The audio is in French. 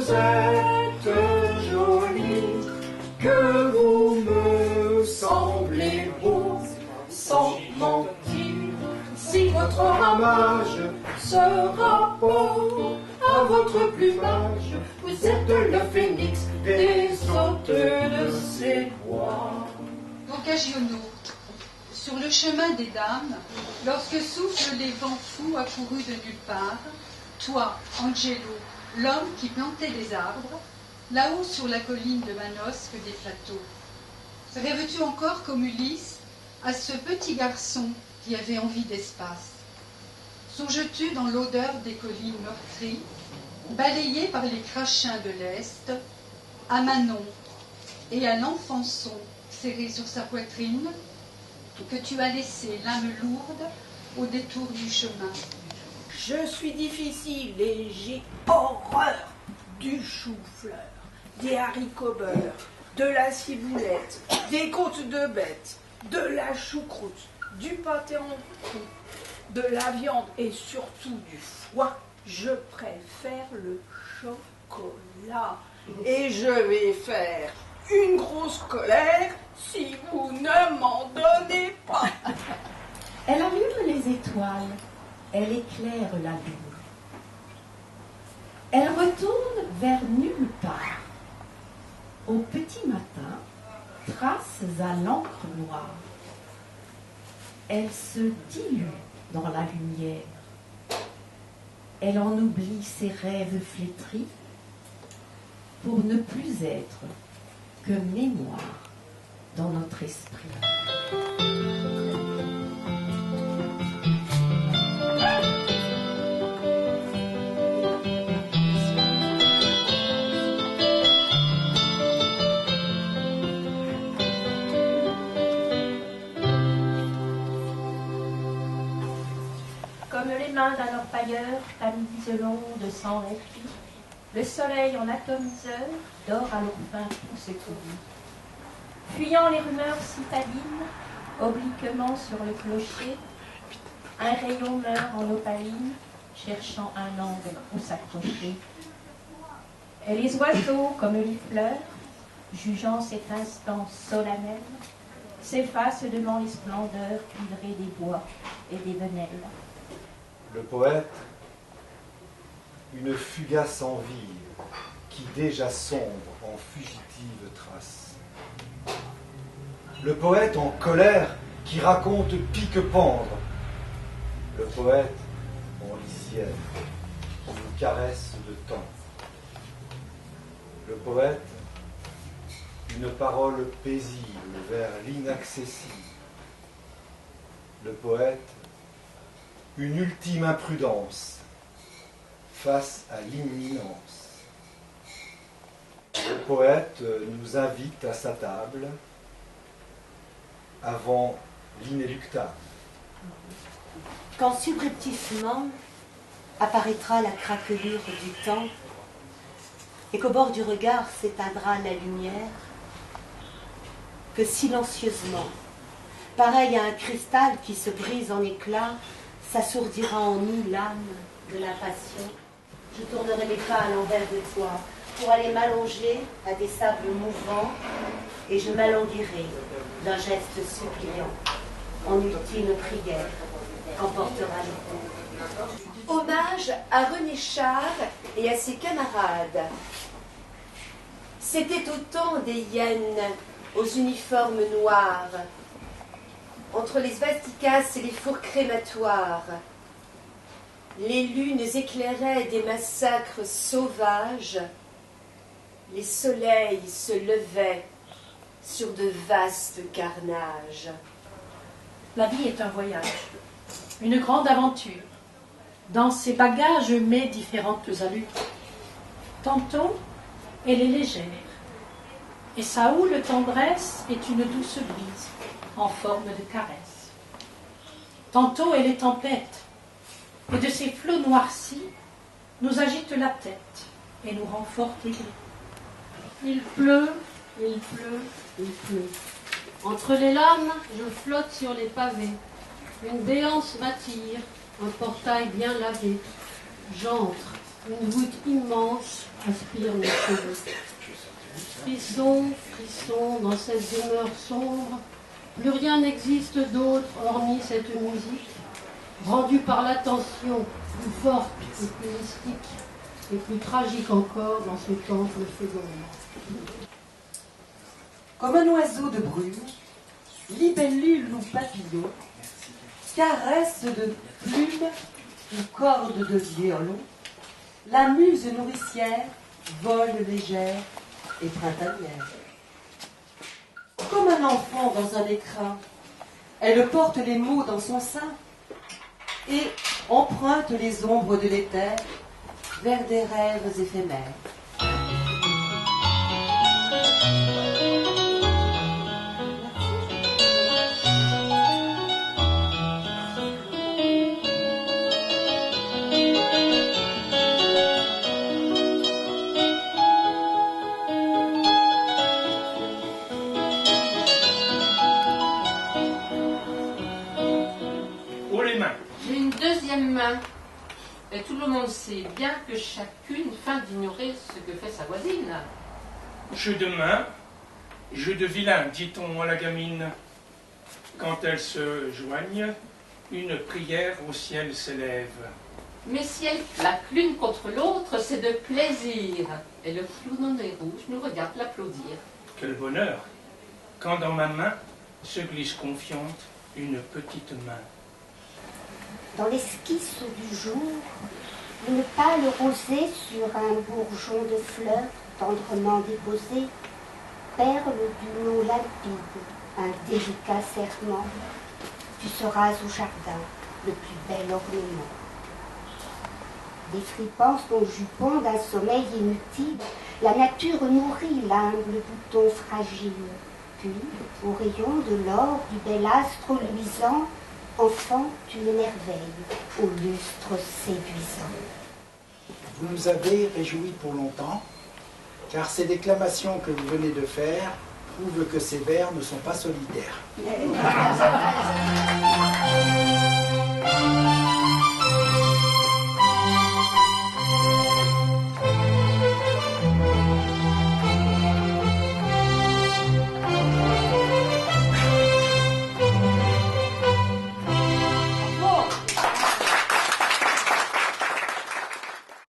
vous êtes jolie, que vous me semblez beau, sans mentir, si votre ramage sera beau à votre plumage, vous êtes le phénix des hôtes de ces bois. Boccagiono, sur le chemin des dames, lorsque soufflent les vents fous accourus de nulle part, toi, Angelo, l'homme qui plantait des arbres, là-haut sur la colline de Manosque des plateaux, rêves-tu encore comme Ulysse à ce petit garçon qui avait envie d'espace? Songes-tu dans l'odeur des collines meurtries, balayées par les crachins de l'Est, à Manon et à l'enfançon serré sur sa poitrine, que tu as laissé l'âme lourde au détour du chemin? Je suis difficile et j'ai horreur du chou-fleur, des haricots beurre, de la ciboulette, des côtes de bête, de la choucroute, du pâté en croûte, de la viande et surtout du foie. Je préfère le chocolat et je vais faire une grosse colère si vous ne m'en donnez pas. Elle allume les étoiles, elle éclaire la lune. Elle retourne vers nulle part. Au petit matin, traces à l'encre noire. Elle se dilue dans la lumière. Elle en oublie ses rêves flétris pour ne plus être que mémoire dans notre esprit. Comme les mains d'un orpailleur tamisent l'onde sans répit, le soleil en atomiseur dort à l'orphin pour se courir. Fuyant les rumeurs citadines, obliquement sur le clocher, un rayon meurt en opaline, cherchant un angle où s'accrocher. Et les oiseaux, comme les fleurs, jugeant cet instant solennel, s'effacent devant les splendeurs cuivrées des bois et des venelles. Le poète, une fugace envie qui déjà sombre en fugitive trace. Le poète en colère qui raconte pique-pendre. Le poète en lisière qui vous caresse de temps. Le poète, une parole paisible vers l'inaccessible. Le poète, une ultime imprudence face à l'imminence. Le poète nous invite à sa table avant l'inéluctable. Quand subrepticement apparaîtra la craquelure du temps et qu'au bord du regard s'éteindra la lumière, que silencieusement, pareil à un cristal qui se brise en éclats, s'assourdira en nous l'âme de la passion, je tournerai les pas à l'envers de toi pour aller m'allonger à des sables mouvants et je m'alanguirai d'un geste suppliant en ultime prière qu'emportera le temps. Hommage à René Char et à ses camarades. C'était au temps des hyènes aux uniformes noirs, entre les svastikas et les fours crématoires. Les lunes éclairaient des massacres sauvages, les soleils se levaient sur de vastes carnages. La vie est un voyage, une grande aventure. Dans ses bagages met différentes allures. Tantôt, elle est légère, et sa houle tendresse est une douce brise en forme de caresse. Tantôt, elle est tempête, et de ses flots noircis nous agite la tête et nous rend fort aigris. Il pleut, il pleut, il pleut. Entre les lames, je flotte sur les pavés. Une béance m'attire, un portail bien lavé. J'entre, Une voûte immense aspire nos cheveux. Frisson, frisson, dans cette demeure sombre, plus rien n'existe d'autre hormis cette musique, rendue par l'attention, plus forte et plus mystique, et plus tragique encore dans ce temple fécond. Comme un oiseau de brume, libellule ou papillon, caresse de plumes ou cordes de violon, la muse nourricière vole légère et printanière. Comme un enfant dans un écrin, elle porte les mots dans son sein et emprunte les ombres de l'éther vers des rêves éphémères. J'ai une deuxième main. Et tout le monde sait bien que chacune feint d'ignorer ce que fait sa voisine. Jeu de main, jeu de vilain, dit-on à la gamine. Quand elles se joignent, une prière au ciel s'élève. Mais si elles claquent l'une contre l'autre, c'est de plaisir. Et le clown au nez rouge nous regarde l'applaudir. Quel bonheur, quand dans ma main se glisse confiante une petite main. Dans l'esquisse du jour, une pâle rosée sur un bourgeon de fleurs tendrement déposé, perle d'une eau limpide, un délicat serment. Tu seras au jardin le plus bel ornement. Défripant son jupon d'un sommeil inutile, la nature nourrit l'humble bouton fragile. Puis, au rayon de l'or du bel astre luisant, enfant, tu m'émerveilles, au lustre séduisant. Vous nous avez réjouis pour longtemps, car ces déclamations que vous venez de faire prouvent que ces vers ne sont pas solitaires.